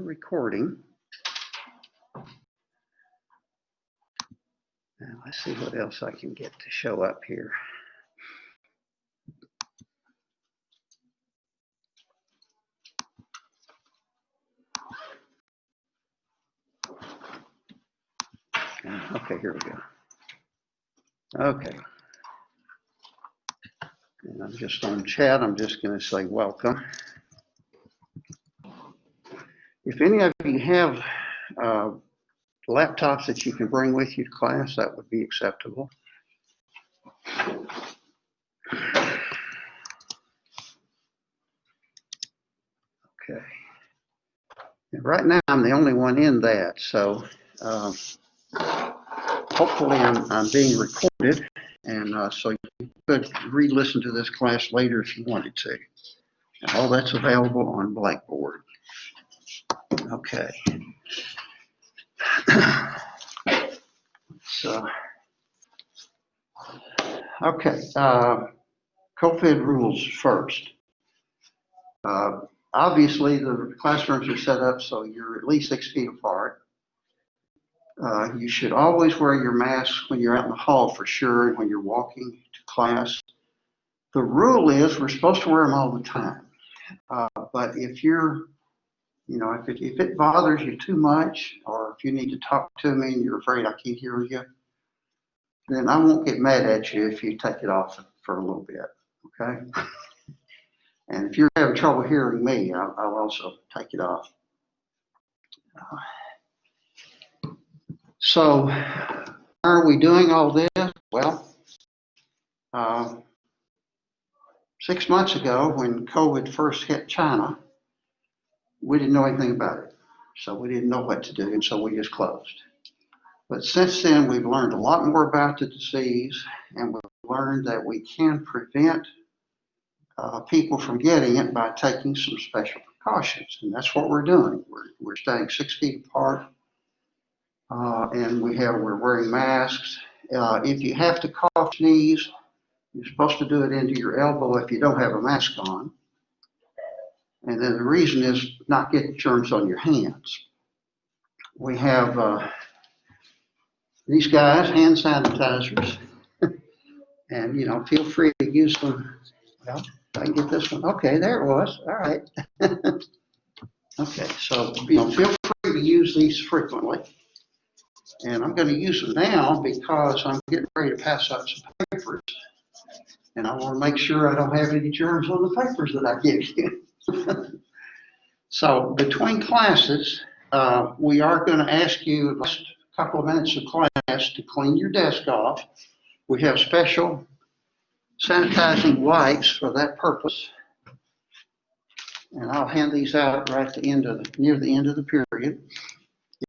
the recording. Now, let's see what else I can get to show up here. Okay, here we go. Okay. And I'm just on chat. I'm just going to say welcome. If any of you have laptops that you can bring with you to class, that would be acceptable. Okay. And right now, I'm the only one in that, so hopefully I'm being recorded, and so you could re-listen to this class later if you wanted to. And all that's available on Blackboard. Okay. So, okay, COVID rules first. Obviously, the classrooms are set up so you're at least 6 feet apart. You should always wear your mask when you're out in the hall for sure, and when you're walking to class. The rule is we're supposed to wear them all the time. But if you're, if it bothers you too much, or if you need to talk to me and you're afraid I can't hear you, then I won't get mad at you if you take it off for a little bit, okay? And if you're having trouble hearing me, I'll also take it off. So, why are we doing all this? Well, 6 months ago when COVID first hit China, we didn't know anything about it. So we didn't know what to do, and so we just closed. But since then, we've learned a lot more about the disease, and we've learned that we can prevent people from getting it by taking some special precautions, and that's what we're doing. We're staying 6 feet apart, and we're wearing masks. If you have to cough, sneeze, you're supposed to do it into your elbow if you don't have a mask on. And then the reason is not get germs on your hands. We have these guys, hand sanitizers, and feel free to use them. Well, I can get this one. Okay, there it was. All right. Okay, so feel free to use these frequently. And I'm going to use them now because I'm getting ready to pass out some papers. And I want to make sure I don't have any germs on the papers that I give you. So between classes, we are going to ask you a couple of minutes of class to clean your desk off. We have special sanitizing wipes for that purpose. And I'll hand these out right at the end of near the end of the period.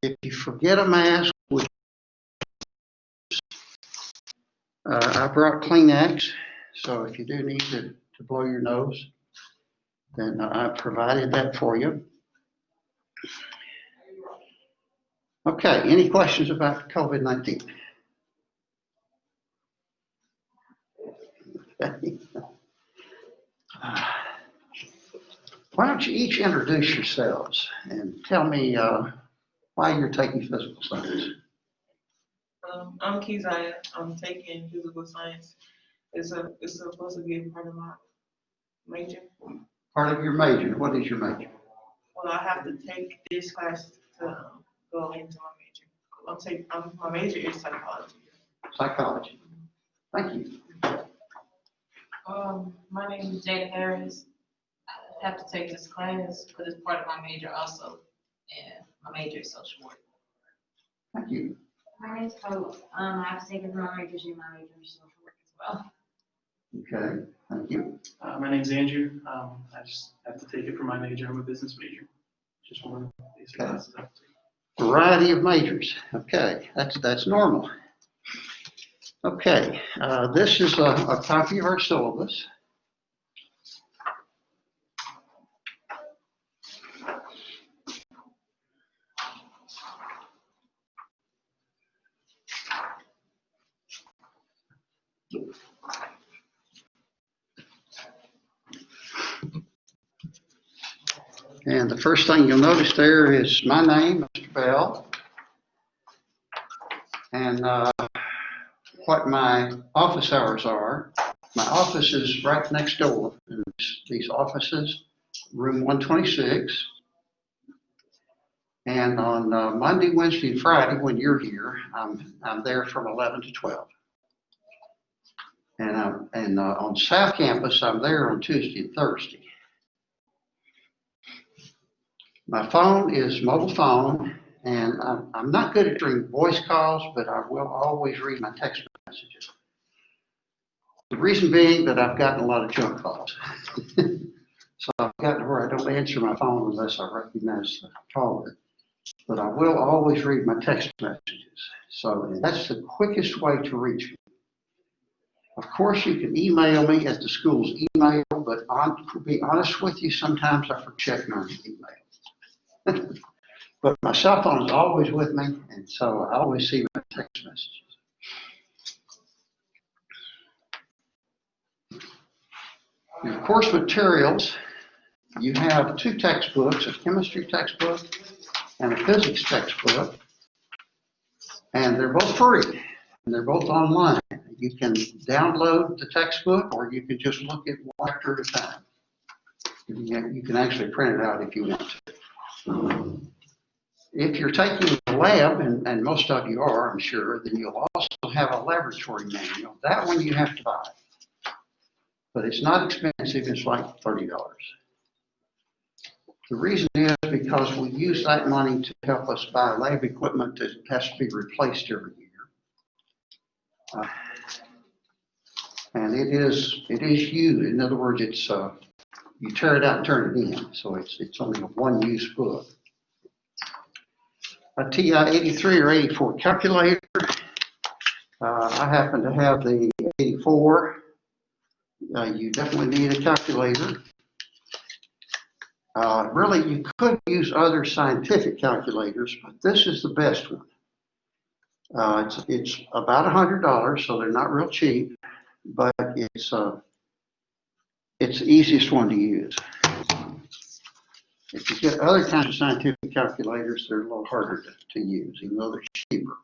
If you forget a mask, I brought Kleenex, so if you do need to blow your nose, then I provided that for you. Okay, any questions about COVID-19? Why don't you each introduce yourselves and tell me why you're taking physical science? I'm Keziah. I'm taking physical science. It's supposed to be a part of my major. Part of your major. What is your major? Well, I have to take this class to go into my major. My major is psychology. Psychology. Thank you. My name is Jada Harris. I have to take this class because it's part of my major also, and my major is social work. Thank you. My name's Hope. I have to take it for my major, and my major is social work as well. Okay, thank you. My name's Andrew. I just have to take it for my major. I'm a business major. Just one of the basic classes I have to take. Variety of majors. Okay, that's normal. Okay, this is a copy of our syllabus. And the first thing you'll notice there is my name, Mr. Bell, and what my office hours are. My office is right next door. And these offices, room 126. And on Monday, Wednesday, and Friday, when you're here, I'm there from 11 to 12. And on South Campus, I'm there on Tuesday and Thursday. My phone is mobile phone, and I'm not good at doing voice calls, but I will always read my text messages. The reason being that I've gotten a lot of junk calls. So I've gotten to where I don't answer my phone unless I recognize the caller. But I will always read my text messages. So that's the quickest way to reach me. Of course, you can email me at the school's email, but to be honest with you, sometimes I forget my email. But my cell phone is always with me, and so I always see my text messages. Your course materials, you have 2 textbooks, a chemistry textbook and a physics textbook, and they're both free, and they're both online. You can download the textbook, or you can just look at one chapter at a time. You can actually print it out if you want to. If you're taking the lab, and most of you are, I'm sure, then you'll also have a laboratory manual. That one you have to buy. But it's not expensive, it's like $30. The reason is because we use that money to help us buy lab equipment that has to be replaced every year. And it is used. In other words, it's you tear it out and turn it in. So it's only a one-use book. A TI 83 or 84 calculator. I happen to have the 84. You definitely need a calculator. Really, you could use other scientific calculators, but this is the best one. It's about $100, so they're not real cheap, but it's the easiest one to use. If you get other kinds of scientific calculators, they're a little harder to use, even though they're cheaper.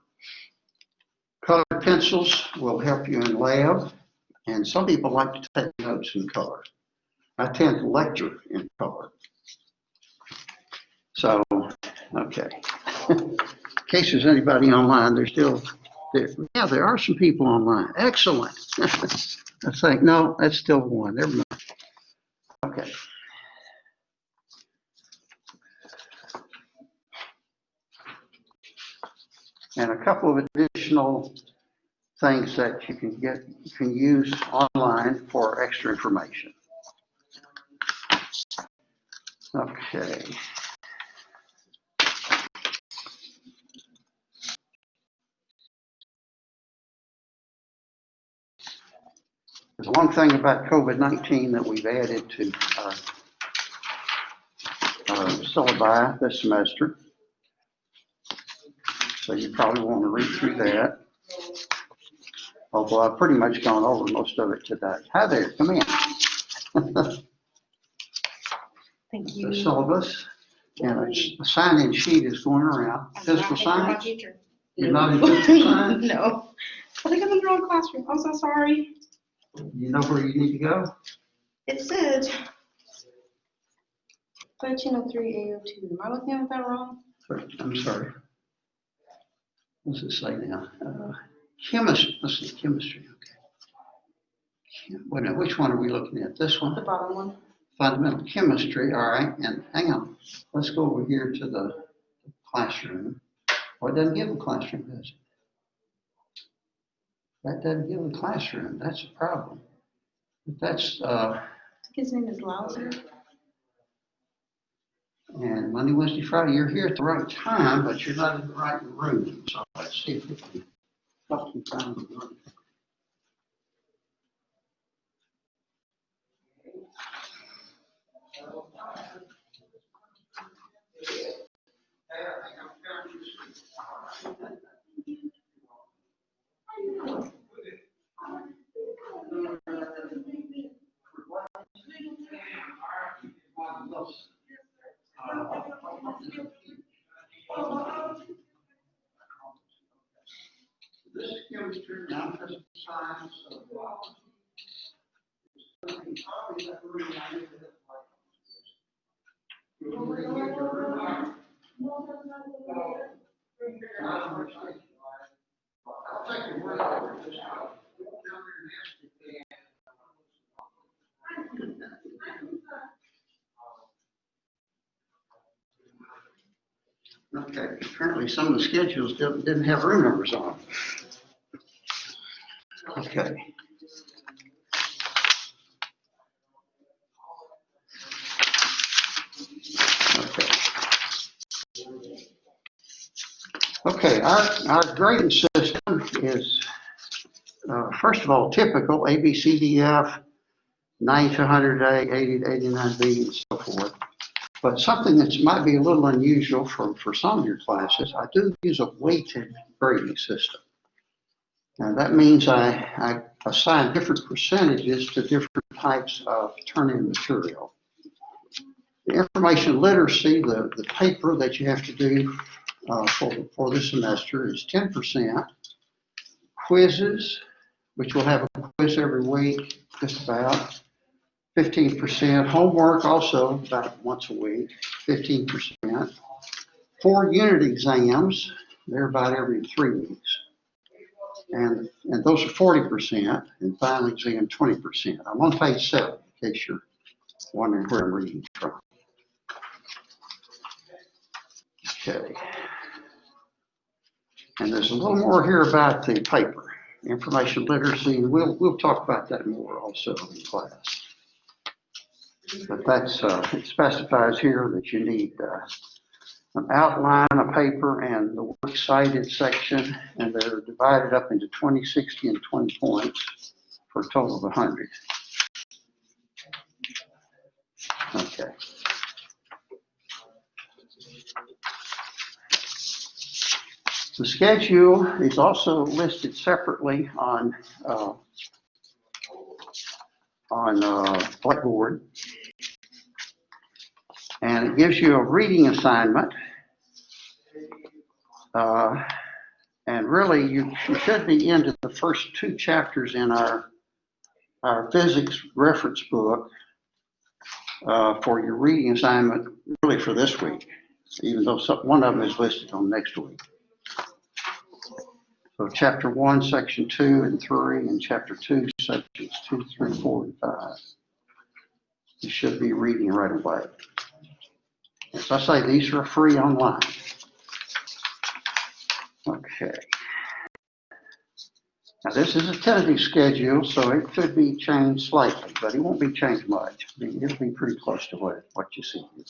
Colored pencils will help you in lab, and some people like to take notes in color. I tend to lecture in color. So, okay. In case there's anybody online, yeah, there are some people online. Excellent. I think, no, that's still one. Never mind. Okay. And a couple of additional things that you can use online for extra information. Okay. There's one thing about COVID-19 that we've added to our syllabi this semester. So you probably want to read through that. Although I've pretty much gone over most of it today. Hi there, come in. Thank you. The syllabus, and a sign-in sheet is going around. Physical science? You're not in physical science? No. I think I'm in the wrong classroom. I'm so sorry. You know where you need to go? It said 1303 AO2. Am I looking at that wrong? I'm sorry. What's it say now? Chemistry. Let's see, chemistry. Okay. Wait a minute, which one are we looking at? This one? The bottom one. Fundamental chemistry. All right. And hang on. Let's go over here to the classroom. Well, it doesn't give a classroom, does it? That doesn't give a classroom. That's a problem. But that's I think his name is Lauser. and Monday, Wednesday, Friday. You're here at the right time, but you're not in the right room. So let's see if we can help you find the room. Okay, apparently some of the schedules didn't have room numbers on them. Okay. Okay, our grading system is, first of all, typical A, B, C, D, F, 90 to 100A, 80 to 89B, and so forth. But something that might be a little unusual for some of your classes, I do use a weighted grading system. And that means I assign different percentages to different types of turn-in material. The information literacy, the paper that you have to do for the semester is 10%. Quizzes, which will have a quiz every week, just about 15%. Homework also about once a week, 15%. 4 unit exams, they're about every 3 weeks. And those are 40%, and final exam 20%. I'm on page 7, in case you're wondering where I'm reading from. Okay. And there's a little more here about the paper, information literacy, and we'll talk about that more also in class. But that's, it specifies here that you need an outline, a paper, and the works cited section, and they're divided up into 20, 60, and 20 points for a total of 100. Okay. The schedule is also listed separately on Blackboard, and it gives you a reading assignment. And really, you should be into the first 2 chapters in our physics reference book for your reading assignment, really for this week, even though one of them is listed on next week. So chapter 1, section 2 and 3, and chapter 2, sections 2, 3, 4, and 5. You should be reading right away. As I say, these are free online. Okay. Now this is a tentative schedule, so it could be changed slightly, but it won't be changed much. I mean, it'll be pretty close to what you see here.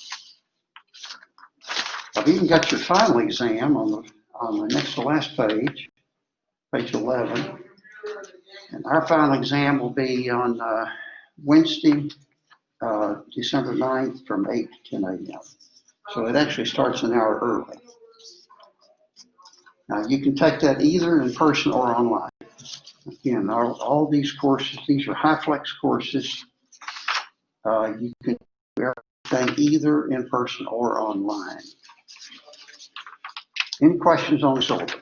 I've even got your final exam on the next to last page, page 11. And our final exam will be on Wednesday, December 9th from 8 to 10 a.m. So it actually starts an hour early. Now you can take that either in person or online. Again, all these courses, these are HighFlex courses. You can do everything either in person or online. Any questions on the syllabus?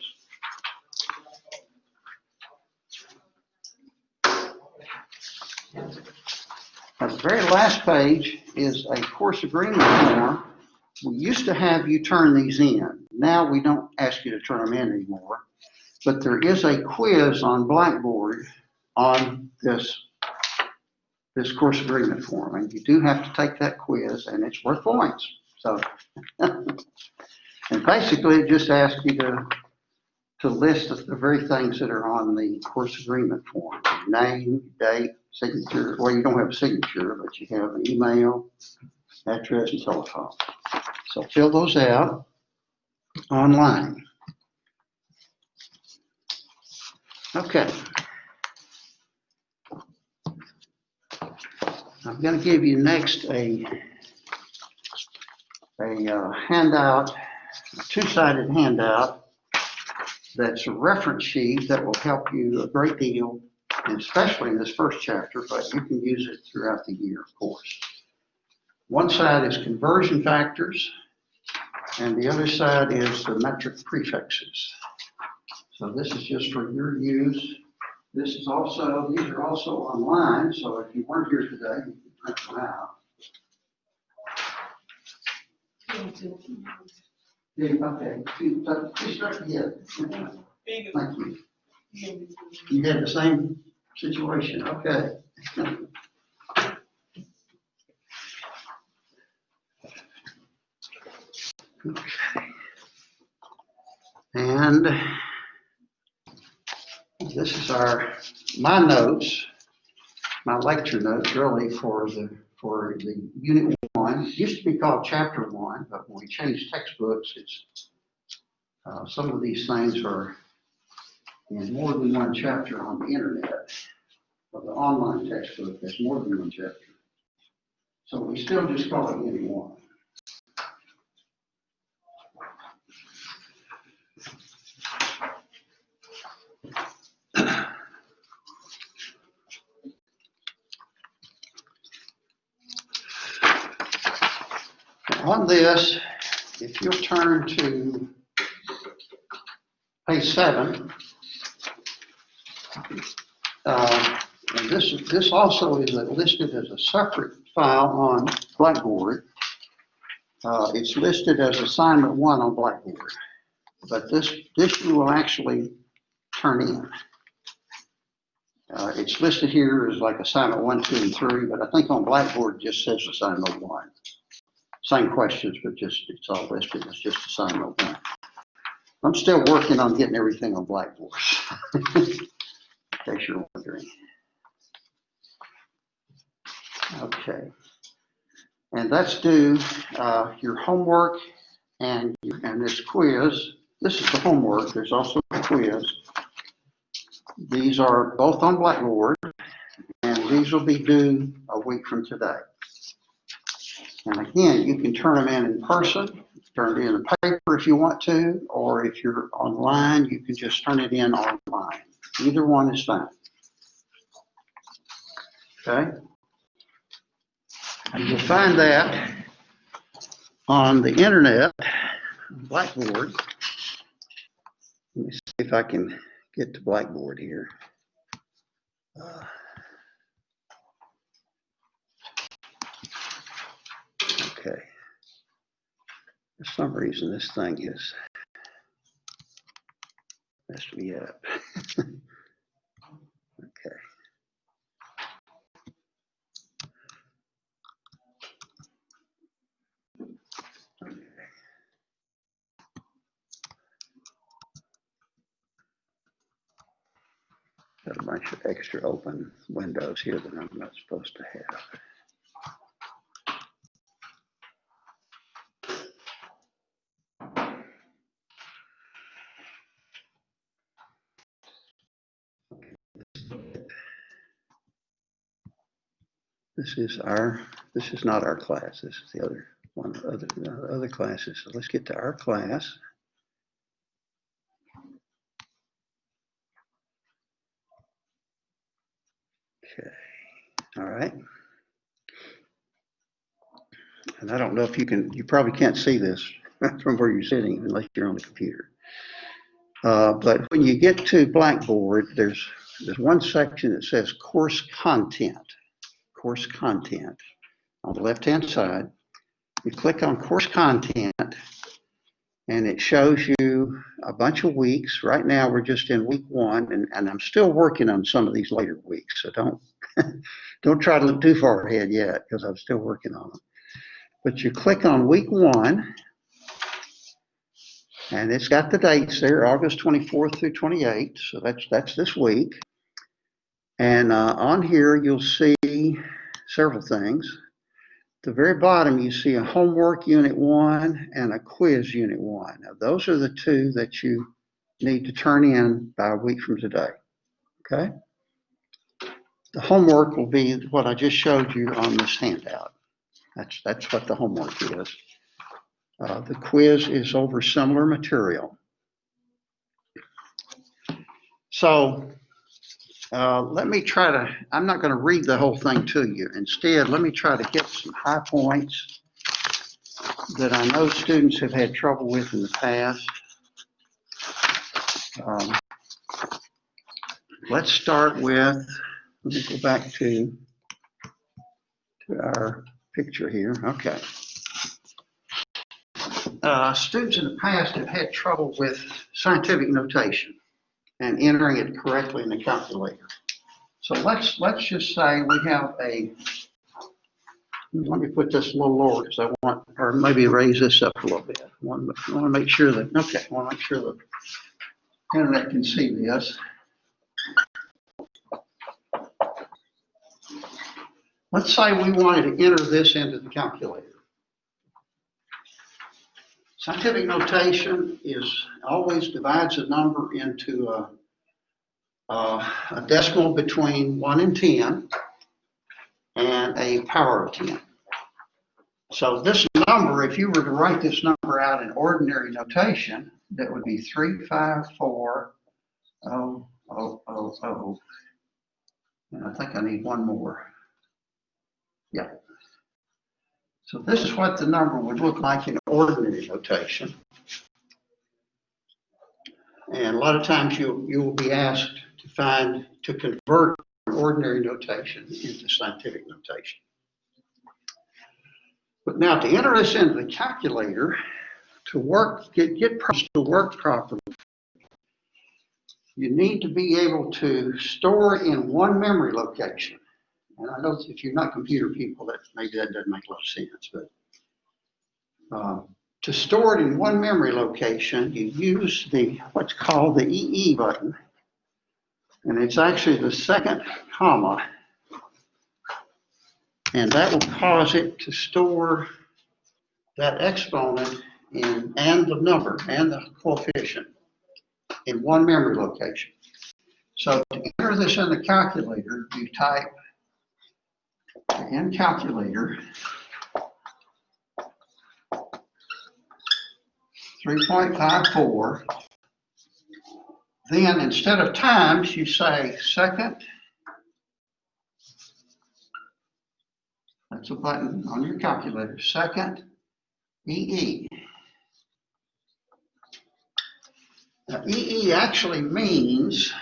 Now, the very last page is a course agreement form. We used to have you turn these in. Now we don't ask you to turn them in anymore. But there is a quiz on Blackboard on this course agreement form. And you do have to take that quiz, and it's worth points. So, and basically it just asks you to list the very things that are on the course agreement form. Name, date, signature. Well, you don't have a signature, but you have an email, address, and telephone. So fill those out online. Okay. I'm going to give you next a handout, a 2-sided handout that's a reference sheet that will help you a great deal, and especially in this first chapter, but you can use it throughout the year, of course. One side is conversion factors, and the other side is the metric prefixes. So this is just for your use This is also, these are also online, so if you weren't here today, you can print them out. Yeah, okay, please start again. Big. Thank you. You had the same situation, okay. Okay. And this is my notes, my lecture notes really for the unit 1. It used to be called chapter 1, but when we changed textbooks, it's, some of these things are in more than one chapter on the internet. But the online textbook has more than one chapter. So we still just call it unit 1. On this, if you'll turn to page 7, and this also is listed as a separate file on Blackboard. It's listed as assignment 1 on Blackboard, but this you will actually turn in. It's listed here as like assignment 1, 2, and 3, but I think on Blackboard it just says assignment 1. Same questions, but it's all listed as just assignment 1. I'm still working on getting everything on Blackboard, in case you're wondering. Okay. And that's due your homework and this quiz. This is the homework. There's also a quiz. These are both on Blackboard, and these will be due a week from today. And again, you can turn them in person, turn it in a paper if you want to, or if you're online, you can just turn it in online. Either one is fine. Okay? And you'll find that on the internet, Blackboard. Let me see if I can get to Blackboard here. Okay. For some reason, this thing has messed me up. Okay. Got a bunch of extra open windows here that I'm not supposed to have. This is not our class. This is the other classes. So let's get to our class. Okay, all right. And I don't know if you probably can't see this from where you're sitting unless you're on the computer. But when you get to Blackboard, there's one section that says course content. Course content on the left-hand side. You click on course content and it shows you a bunch of weeks. Right now we're just in week 1 and I'm still working on some of these later weeks. So don't try to look too far ahead yet because I'm still working on them. But you click on week 1 and it's got the dates there, August 24th through 28th. So that's this week. And on here you'll see several things. At the very bottom, you see a homework unit 1 and a quiz unit 1. Now, those are the 2 that you need to turn in by a week from today. Okay? The homework will be what I just showed you on this handout. That's what the homework is. The quiz is over similar material. So, let me try to, I'm not going to read the whole thing to you. Instead, let me try to hit some high points that I know students have had trouble with in the past. let's start with, let me go back to our picture here. Okay. Students in the past have had trouble with scientific notation and entering it correctly in the calculator. So let's just say we have let me put this a little lower because I want, or maybe raise this up a little bit. I want to make sure that, okay, I want to make sure the internet can see this. Let's say we wanted to enter this into the calculator. Scientific notation always divides a number into a decimal between 1 and 10 and a power of 10. So this number, if you were to write this number out in ordinary notation, that would be 354,000. And I think I need one more. Yeah. So this is what the number would look like in ordinary notation. And a lot of times you will be asked to convert ordinary notation into scientific notation. But now to enter this into the calculator, to work, get programs to work properly, you need to be able to store in one memory location. And I know if you're not computer people, maybe that doesn't make a lot of sense, but to store it in one memory location, you use what's called the EE button. And it's actually the second comma. And that will cause it to store that exponent and the number and the coefficient in one memory location. So to enter this in the calculator, you type in calculator 3.54. Then instead of times, you say second. That's a button on your calculator. Second EE. Now, EE actually means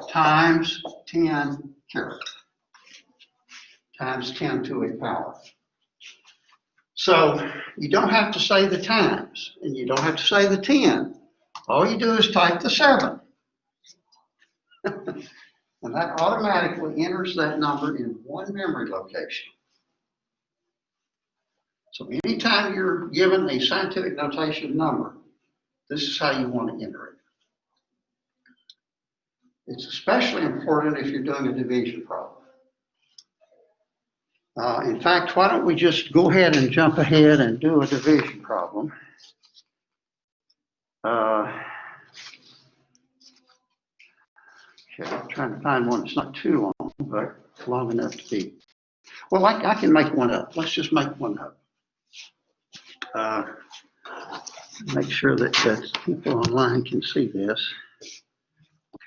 times 10 carat, times 10 to a power. So you don't have to say the times, and you don't have to say the 10. All you do is type the 7. And that automatically enters that number in one memory location. So anytime you're given a scientific notation number, this is how you want to enter it. It's especially important if you're doing a division problem. In fact, why don't we just go ahead and jump ahead and do a division problem. Okay, I'm trying to find one that's not too long, but long enough to be. Well, I can make one up. Let's just make one up. Make sure that people online can see this.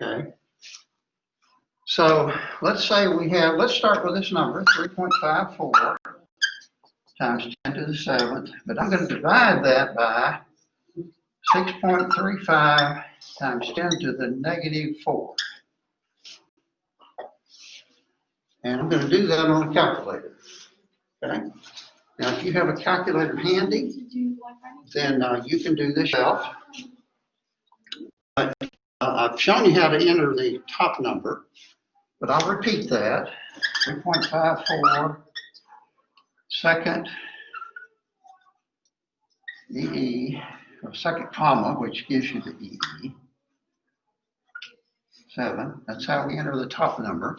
Okay. So let's say let's start with this number, 3.54 times 10 to the 7th, but I'm going to divide that by 6.35 times 10 to the negative 4. And I'm going to do that on a calculator. Okay. Now, if you have a calculator handy, then you can do this yourself. But I've shown you how to enter the top number, but I'll repeat that. 3.54, second EE, or second comma, which gives you the EE. 7, that's how we enter the top number.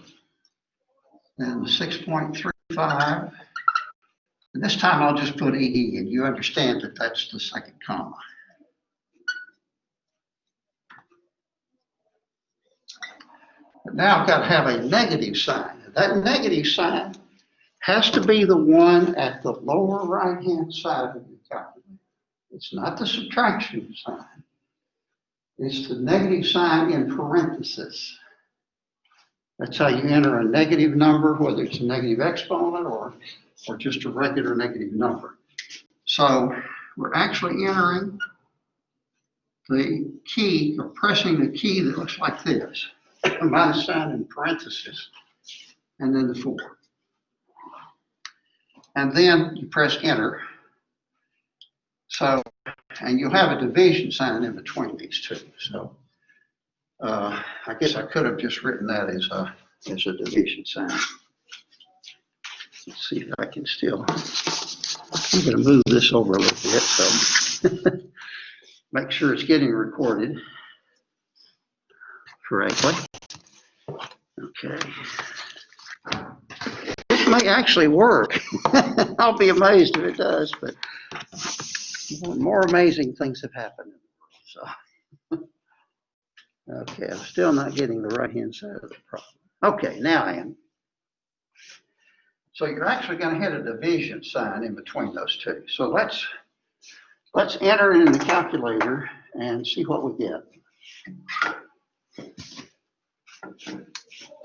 Then the 6.35. And this time I'll just put EE, and you understand that that's the second comma. But now I've got to have a negative sign. That negative sign has to be the one at the lower right-hand side of your calculator. It's not the subtraction sign. It's the negative sign in parentheses. That's how you enter a negative number, whether it's a negative exponent or just a regular negative number. So we're actually entering the key, or pressing the key that looks like this, minus sign in parentheses, and then the 4. And then you press enter. So, and you'll have a division sign in between these two. So, I guess I could have just written that as a division sign. Let's see if I can still, I'm going to move this over a little bit, so make sure it's getting recorded correctly. Okay. This may actually work. I'll be amazed if it does, but more amazing things have happened. So, okay, I'm still not getting the right-hand side of the problem. Okay, now I am. So you're actually going to hit a division sign in between those two. So let's enter it in the calculator and see what we get.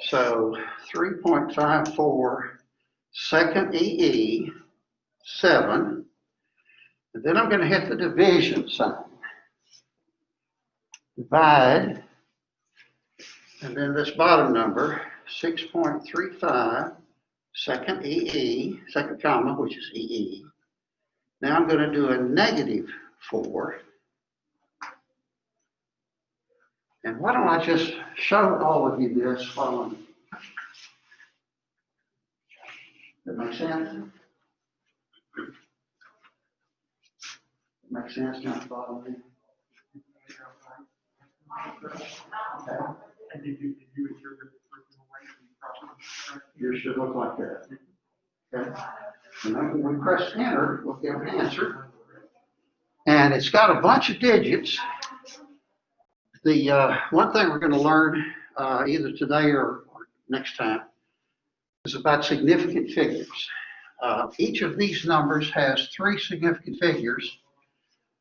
So 3.54 second EE, 7. And then I'm going to hit the division sign. Divide. And then this bottom number, 6.35 second EE, second comma, which is EE. Now I'm going to do a -4. And why don't I just show all of you this while I'm, that make sense? Make sense down at the bottom there? Okay. And did you interpret the original language properly? Yours should look like that. Okay. And then when we press enter, we'll get an answer. And it's got a bunch of digits. The one thing we're going to learn either today or next time is about significant figures. Each of these numbers has 3 significant figures.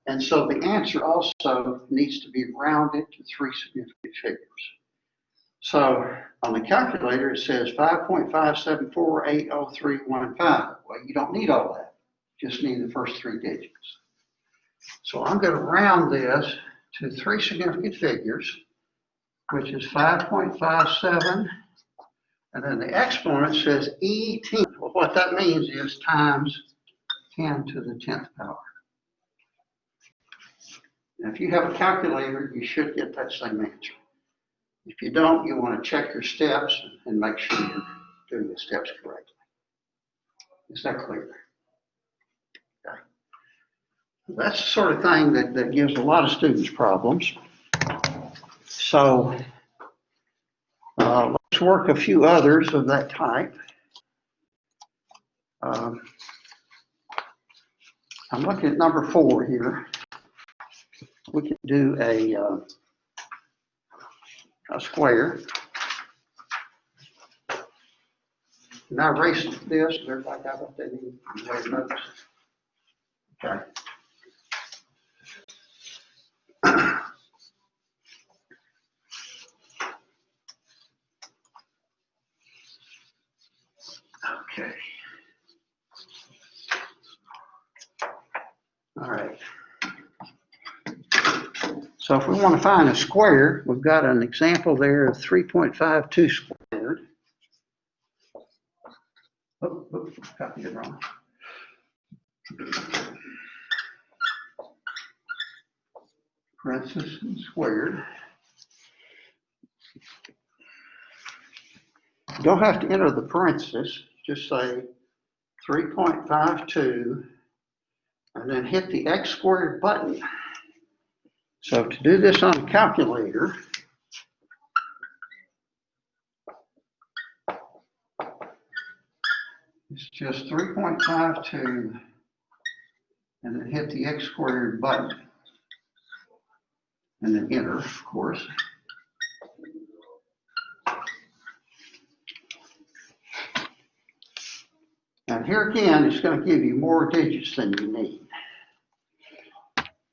And so the answer also needs to be rounded to 3 significant figures. So on the calculator, it says 5.57480315. Well, you don't need all that. You just need the first 3 digits. So I'm going to round this to 3 significant figures, which is 5.57. And then the exponent says E10. Well, what that means is times 10 to the 10th power. And if you have a calculator, you should get that same answer. If you don't, you want to check your steps and make sure you're doing the steps correctly. Is that clear? Okay. That's the sort of thing that gives a lot of students problems. So let's work a few others of that type. I'm looking at number 4 here. We can do a square. And I erased this. Everybody got what they need? Everybody notice? Okay. Okay. All right. So if we want to find a square, we've got an example there of 3.52 squared. Oh, copied it wrong. Parentheses squared. You don't have to enter the parentheses, just say 3.52 and then hit the X squared button. So to do this on a calculator, it's just 3.52 and then hit the X squared button and then enter, of course. And here again, it's going to give you more digits than you need.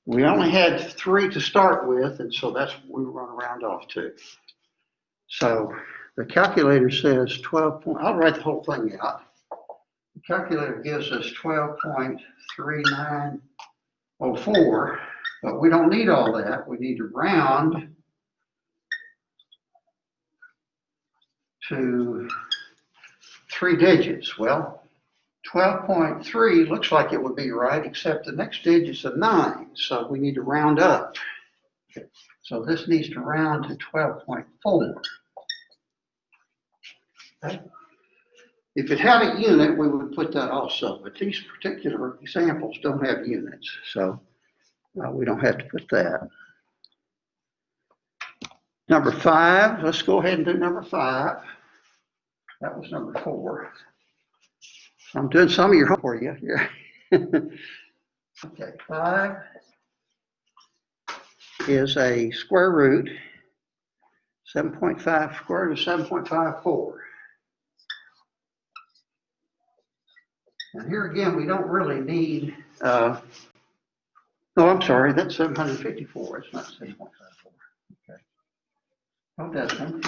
We only had 3 to start with, and so that's what we were going to round off to. So the calculator says 12. I'll write the whole thing out. The calculator gives us 12.3904, But we don't need all that. We need to round to 3 digits. Well, 12.3 looks like it would be right, except the next digit's a 9, so we need to round up. So this needs to round to 12.4. Okay. If it had a unit, we would put that also, but these particular examples don't have units, so we don't have to put that. Number 5, let's go ahead and do number 5. That was number 4. I'm doing some of your homework for you here. Okay, 5 is a square root, 7.5 square root of 7.54. And here again, we don't really need, no, I'm sorry, that's 754, it's not 7.54. Okay. No decimal.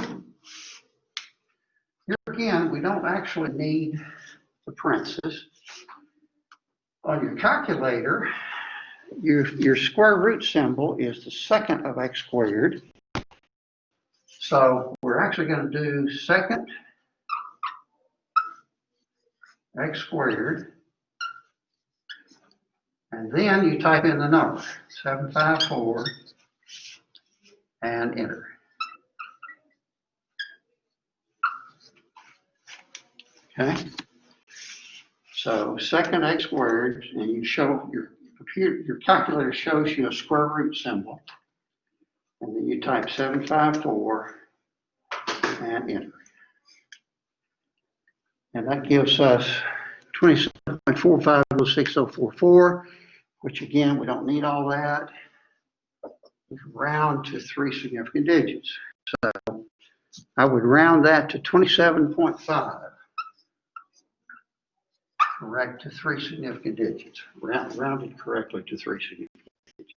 Here again, we don't actually need the parentheses. On your calculator, your square root symbol is the second of x squared. So we're actually going to do second x squared, and then you type in the number, 754, and enter. Okay, so second x squared, and you show your calculator shows you a square root symbol, and then you type 754 and enter. And that gives us 27.456044, which again, we don't need all that. We can round to 3 significant digits. So I would round that to 27.5. Correct to 3 significant digits. Rounded correctly to 3 significant digits.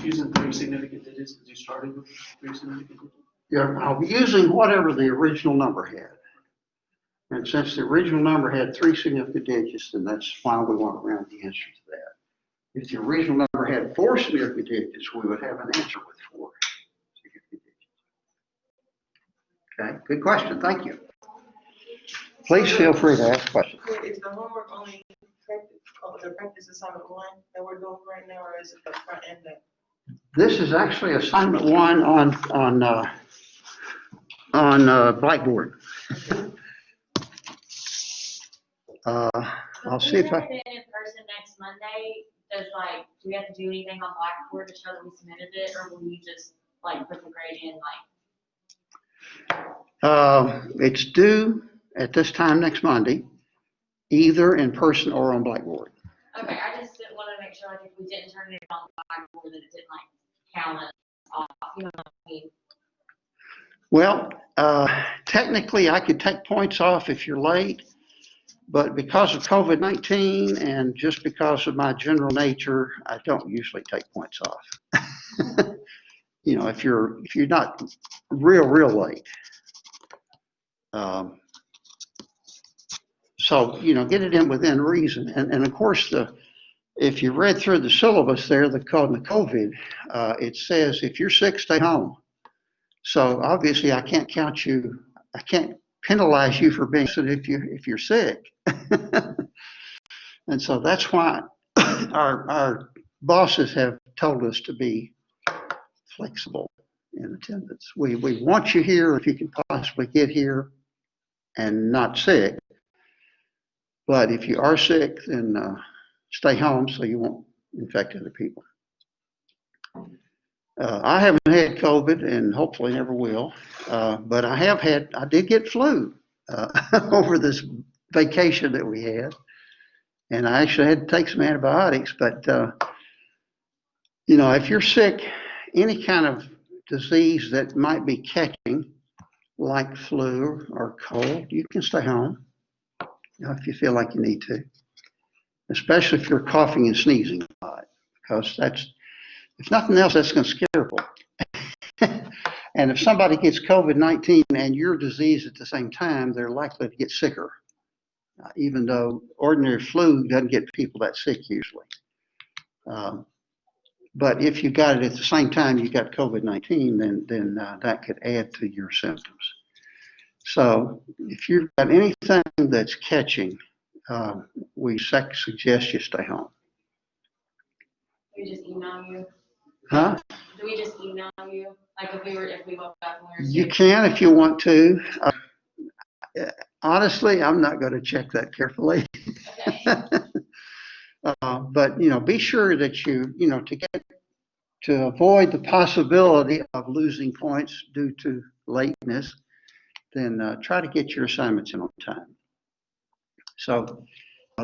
Using 3 significant digits because you started with 3 significant digits. Yeah, I'll be using whatever the original number had. And since the original number had 3 significant digits, then that's why we want to round the answer to that. If the original number had 4 significant digits, we would have an answer with 4 significant digits. Okay, good question. Thank you. Please feel free to ask questions. Is the homework only the practice assignment 1 that we're doing right now, or is it the front end that? This is actually assignment 1 on Blackboard. I'll see if I. We have it in person next Monday. Do we have to do anything on Blackboard to show that we submitted it, or will you just put the grade in It's due at this time next Monday, either in person or on Blackboard. Okay, I just didn't want to make sure if we didn't turn it on Blackboard that it didn't count us off, you know what I mean? Well, technically I could take points off if you're late, but because of COVID-19 and just because of my general nature, I don't usually take points off. You know, if you're not real late. So, you know, get it in within reason. And of course, if you read through the syllabus there, the COVID, it says if you're sick, stay home. So obviously I can't count you, I can't penalize you for being sick if you're sick. And so that's why our bosses have told us to be flexible in attendance. We want you here if you can possibly get here and not sick. But if you are sick, then stay home so you won't infect other people. I haven't had COVID and hopefully never will, but I did get flu over this vacation that we had. And I actually had to take some antibiotics, but you know, if you're sick, any kind of disease that might be catching, like flu or cold, you can stay home, you know, if you feel like you need to, especially if you're coughing and sneezing a lot, because that's, if nothing else, that's going to scare people. And if somebody gets COVID-19 and your disease at the same time, they're likely to get sicker, even though ordinary flu doesn't get people that sick usually. But if you got it at the same time you got COVID-19, then that could add to your symptoms. So if you've got anything that's catching, we suggest you stay home. We just email you. Huh? Do we just email you? Like if we go back and we're You sick? can if you want to. Honestly, I'm not going to check that carefully. Okay. But, be sure that to avoid the possibility of losing points due to lateness, then try to get your assignments in on time. So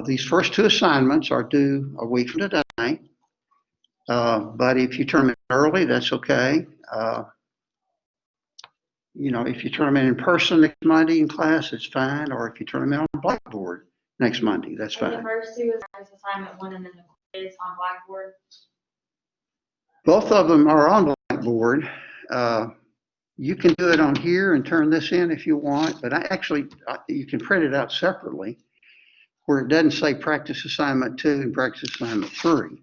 these first two assignments are due a week from today. But if you turn them in early, that's okay. If you turn them in person next Monday in class, it's fine. Or if you turn them in on Blackboard next Monday, that's And the fine. first two is assignment 1 and then the quiz on Blackboard. Both of them are on Blackboard. You can do it on here and turn this in if you want, but you can print it out separately where it doesn't say practice assignment 2 and practice assignment 3.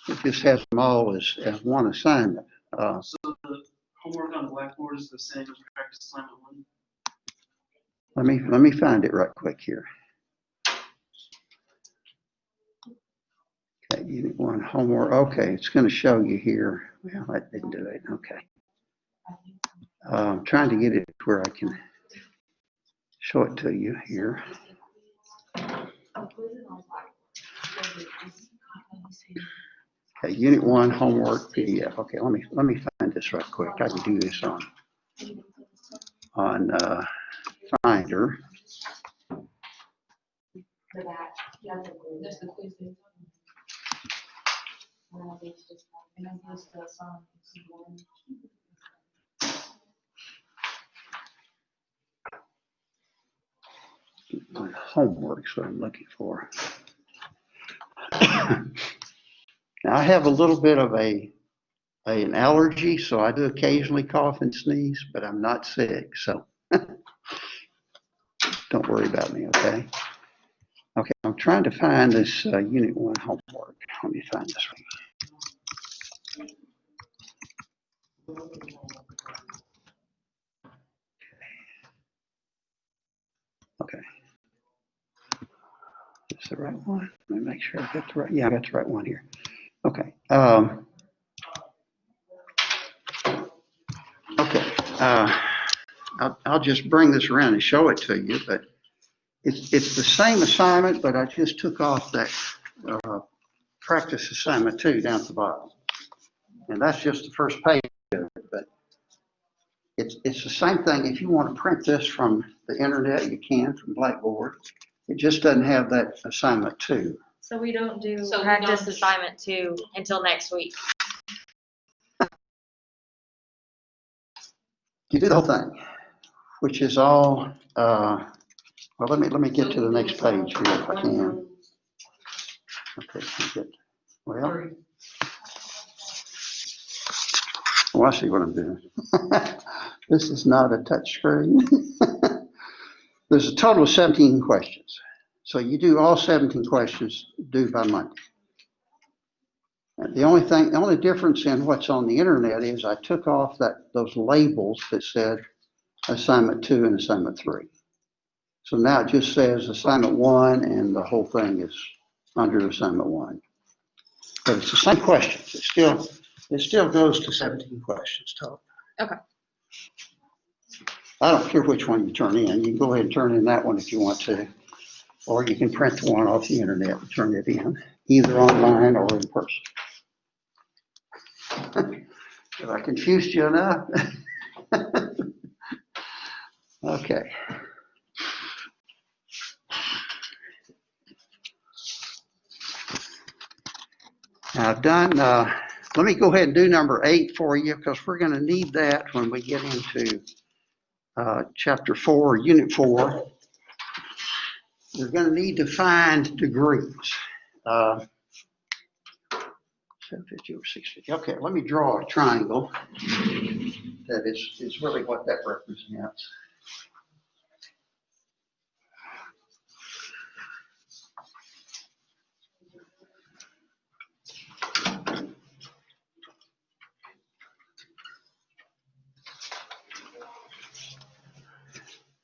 It just has them all as one assignment. So the homework on the Blackboard is the same as practice assignment 1? Let me find it right quick here. Okay, Unit 1 homework. Okay, it's going to show you here. Well, that didn't do it. Okay. I'm trying to get it where I can show it to you here. Okay, Unit 1 homework PDF. Okay, let me find this right quick. I can do this on Finder. Just the quiz. And then just the song. Homework's what I'm looking for. Now, I have a little bit of an allergy, so I do occasionally cough and sneeze, but I'm not sick, so don't worry about me, okay? Okay, I'm trying to find this Unit 1 homework. Let me find this one. Okay. Is this the right one? Let me make sure I got the right, yeah, I got the right one here. Okay. Okay. I'll just bring this around and show it to you, but it's the same assignment, but I just took off that practice assignment 2 down at the bottom. And that's just the first page of it, but it's the same thing. If you want to print this from the internet, you can from Blackboard. It just doesn't have that assignment 2. So we don't do So we practice don't- assignment 2 until next week. You do the whole thing, which is all, well, let me get to the next page here if I can. Okay, well, I see what I'm doing. This is not a touch screen. There's a total of 17 questions. So you do all 17 questions due by Monday. And the only difference in what's on the internet is I took off those labels that said assignment 2 and assignment 3. So now it just says assignment 1 and the whole thing is under assignment 1. But it's the same questions. It still goes to 17 questions total. Okay. I don't care which one you turn in. You can go ahead and turn in that one if you want to. Or you can print the one off the internet and turn it in, either online or in person. Have I confused you enough? Okay. Now I've done, let me go ahead and do number 8 for you because we're going to need that when we get into chapter 4, unit 4. You're going to need to find degrees. 750 over 650. Okay, let me draw a triangle. That is really what that represents.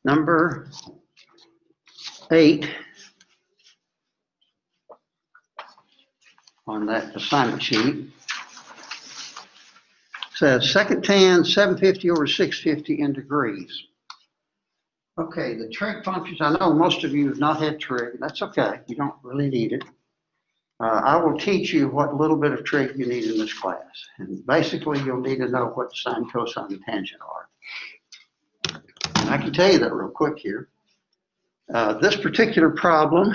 Number 8 on that assignment sheet says second tan 750 over 650 in degrees. Okay, the trig functions, I know most of you have not had trig. That's okay. You don't really need it. I will teach you what little bit of trig you need in this class. And basically, you'll need to know what sine, cosine, and tangent are. And I can tell you that real quick here. This particular problem,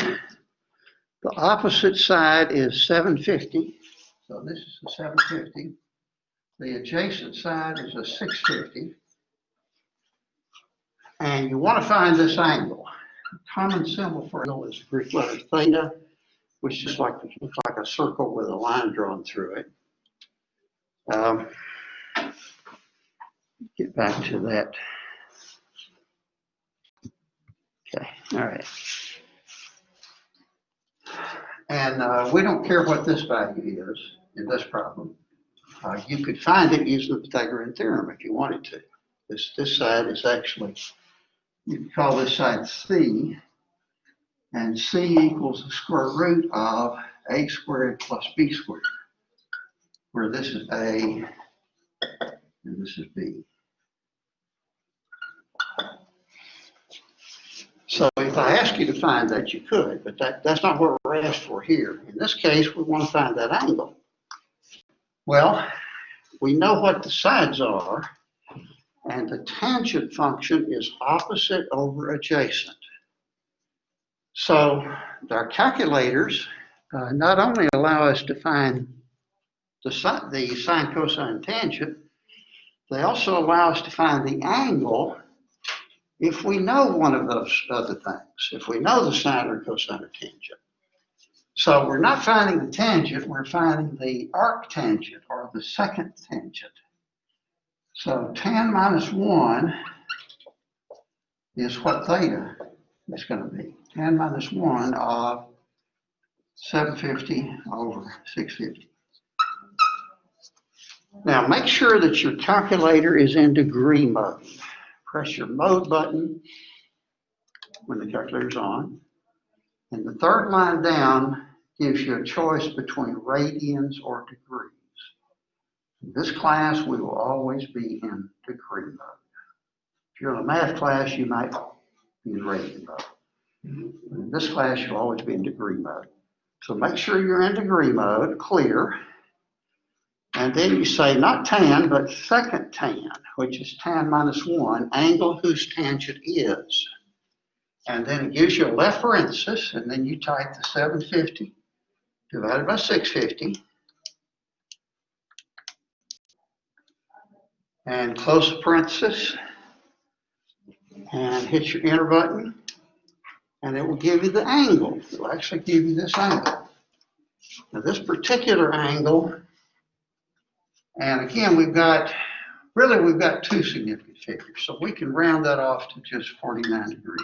the opposite side is 750. So this is a 750. The adjacent side is a 650. And you want to find this angle. The common symbol for angle is the Greek letter theta, which is looks like a circle with a line drawn through it. Get back to that. Okay, all right. And we don't care what this value is in this problem. You could find it using the Pythagorean theorem if you wanted to. This side is actually, you can call this side C, and C equals the square root of A squared plus B squared, where this is A and this is B. So if I asked you to find that, you could, but that's not what we're asked for here. In this case, we want to find that angle. Well, we know what the sides are, and the tangent function is opposite over adjacent. So our calculators not only allow us to find the sine, cosine, tangent, they also allow us to find the angle if we know one of those other things, if we know the sine or cosine or tangent. So we're not finding the tangent, we're finding the arctangent or the second tangent. So tan minus 1 is what theta is going to be. Tan minus 1 of 750 over 650. Now make sure that your calculator is in degree mode. Press your mode button when the calculator's on. And the third line down gives you a choice between radians or degrees. In this class, we will always be in degree mode. If you're in a math class, you might be in radian mode. In this class, you'll always be in degree mode. So make sure you're in degree mode, clear. And then you say not tan, but second tan, which is tan minus 1, angle whose tangent is. And then it gives you a left parenthesis, and then you type the 750 divided by 650. And close the parenthesis. And hit your enter button. And it will give you the angle. It will actually give you this angle. Now this particular angle, and again, we've got two significant figures. So we can round that off to just 49 degrees.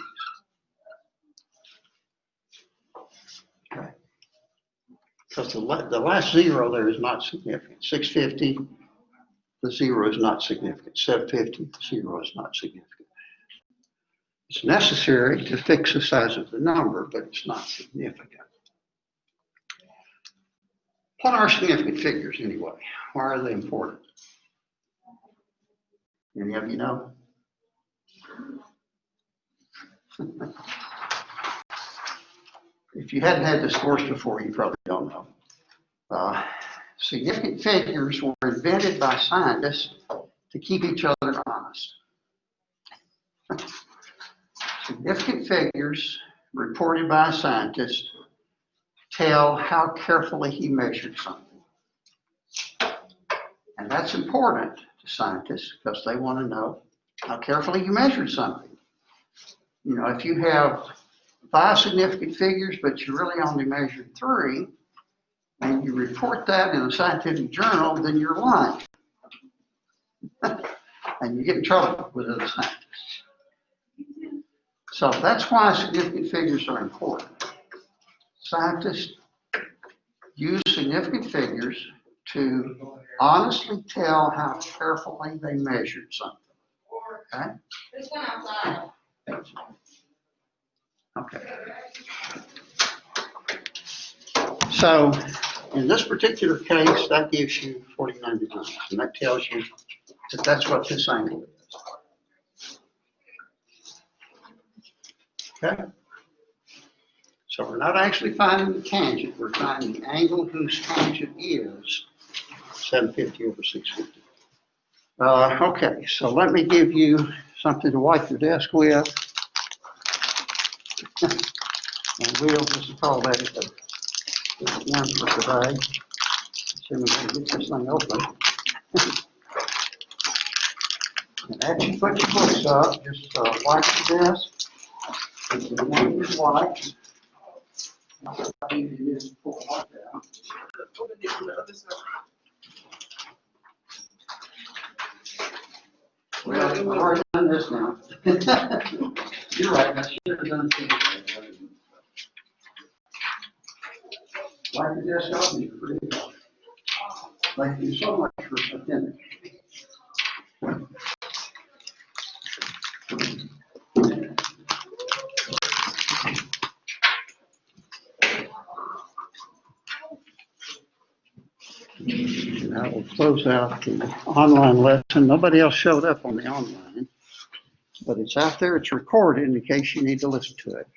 Okay. Because the last zero there is not significant. 650, the zero is not significant. 750, the zero is not significant. It's necessary to fix the size of the number, but it's not significant. What are significant figures anyway? Why are they important? Any of you know? If you hadn't had this course before, you probably don't know. Significant figures were invented by scientists to keep each other honest. Significant figures reported by a scientist tell how carefully he measured something. And that's important to scientists because they want to know how carefully you measured something. You know, if you have 5 significant figures, but you really only measured 3, and you report that in a scientific journal, then you're lying. And you get in trouble with other scientists. So that's why significant figures are important. Scientists use significant figures to honestly tell how carefully they measured something. Okay? Okay. So in this particular case, that gives you 49 degrees, and that tells you that that's what this angle is. Okay? So we're not actually finding the tangent, we're finding the angle whose tangent is 750 over 650. Okay, so let me give you something to wipe your desk with. And we'll just call that the one for today. Assuming we can get this thing open. And after you put your books up, just wipe your desk. If you want to wipe, all you do is pull it out. Open it from the other side. Well, I've already done this now. You're right, I should have done it. Wipe your desk off and you're free to go. Thank you so much for attending. And I will close out the online lesson. Nobody else showed up on the online, but it's out there, it's recorded in case you need to listen to it.